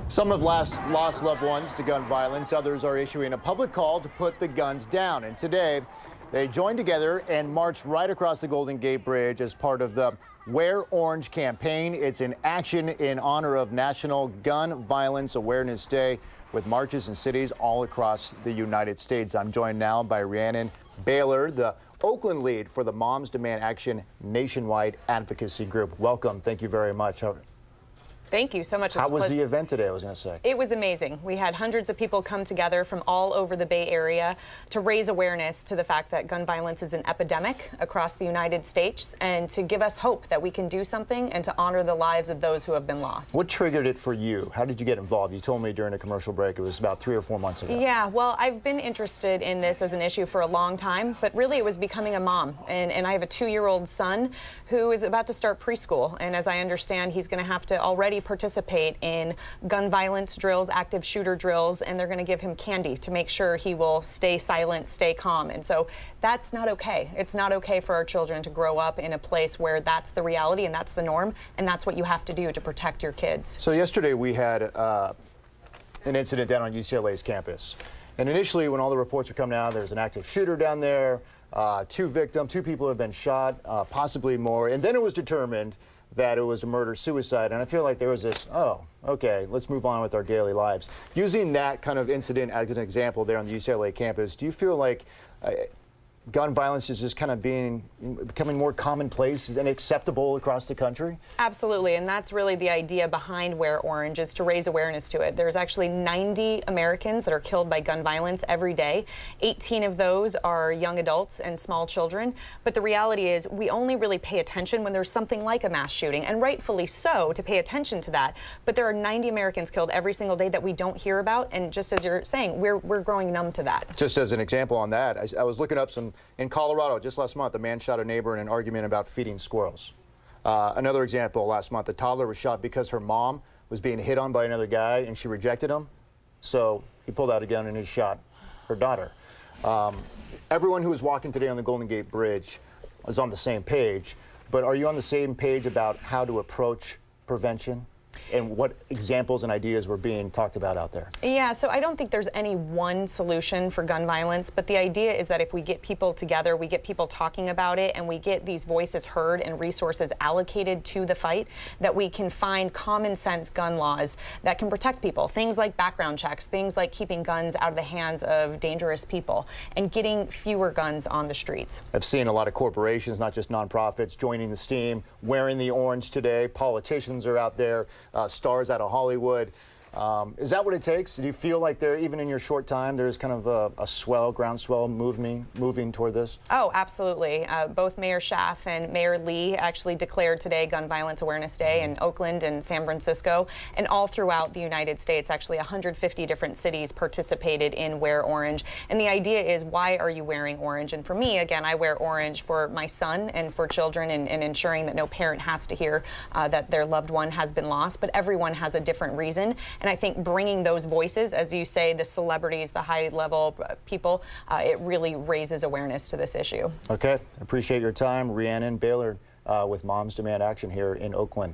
Some have lost loved ones to gun violence. Others are issuing a public call to put the guns down. And today, they joined together and marched right across the Golden Gate Bridge as part of the Wear Orange campaign. It's an action in honor of National Gun Violence Awareness Day with marches in cities all across the United States. I'm joined now by Rhiannon Baylor, the Oakland lead for the Moms Demand Action nationwide advocacy group. Welcome. Thank you very much. Thank you so much. How was the event today, I was going to say? It was amazing. We had hundreds of people come together from all over the Bay Area to raise awareness to the fact that gun violence is an epidemic across the United States and to give us hope that we can do something and to honor the lives of those who have been lost. What triggered it for you? How did you get involved? You told me during a commercial break it was about 3 or 4 months ago. Yeah, well, I've been interested in this as an issue for a long time, but really it was becoming a mom. And I have a 2-year-old son who is about to start preschool. And as I understand, he's going to have to already participate in gun violence drills, active shooter drills, and they're going to give him candy to make sure he will stay silent, stay calm. And so that's not okay. It's not okay for our children to grow up in a place where that's the reality and that's the norm, and that's what you have to do to protect your kids. So yesterday we had an incident down on UCLA's campus. And initially, when all the reports were coming out, there's an active shooter down there, 2 people have been shot, possibly more. And then it was determined that it was a murder-suicide. And I feel like there was this, oh, okay, let's move on with our daily lives. Using that kind of incident as an example there on the UCLA campus, do you feel like gun violence is just kind of becoming more commonplace and acceptable across the country? Absolutely, and that's really the idea behind Wear Orange, is to raise awareness to it. There's actually 90 Americans that are killed by gun violence every day. 18 of those are young adults and small children. But the reality is we only really pay attention when there's something like a mass shooting, and rightfully so, to pay attention to that. But there are 90 Americans killed every single day that we don't hear about, and just as you're saying, we're growing numb to that. Just as an example on that, I was looking up in Colorado, just last month, a man shot a neighbor in an argument about feeding squirrels. Another example, last month, a toddler was shot because her mom was being hit on by another guy and she rejected him. So he pulled out a gun and he shot her daughter. Everyone who was walking today on the Golden Gate Bridge was on the same page, but are you on the same page about how to approach prevention? And what examples and ideas were being talked about out there? Yeah, so I don't think there's any one solution for gun violence, but the idea is that if we get people together, we get people talking about it, and we get these voices heard and resources allocated to the fight, that we can find common sense gun laws that can protect people. Things like background checks, things like keeping guns out of the hands of dangerous people, and getting fewer guns on the streets. I've seen a lot of corporations, not just nonprofits, joining the steam, wearing the orange today. Politicians are out there. Stars out of Hollywood. Is that what it takes? Do you feel like there, even in your short time, there's kind of a groundswell moving toward this? Oh, absolutely. Both Mayor Schaaf and Mayor Lee actually declared today Gun Violence Awareness Day in Oakland and San Francisco, and all throughout the United States. Actually, 150 different cities participated in Wear Orange. And the idea is, why are you wearing orange? And for me, again, I wear orange for my son and for children, and ensuring that no parent has to hear that their loved one has been lost. But everyone has a different reason. And I think bringing those voices, as you say, the celebrities, the high-level people, it really raises awareness to this issue. Okay, appreciate your time. Rhiannon Baylor with Moms Demand Action here in Oakland.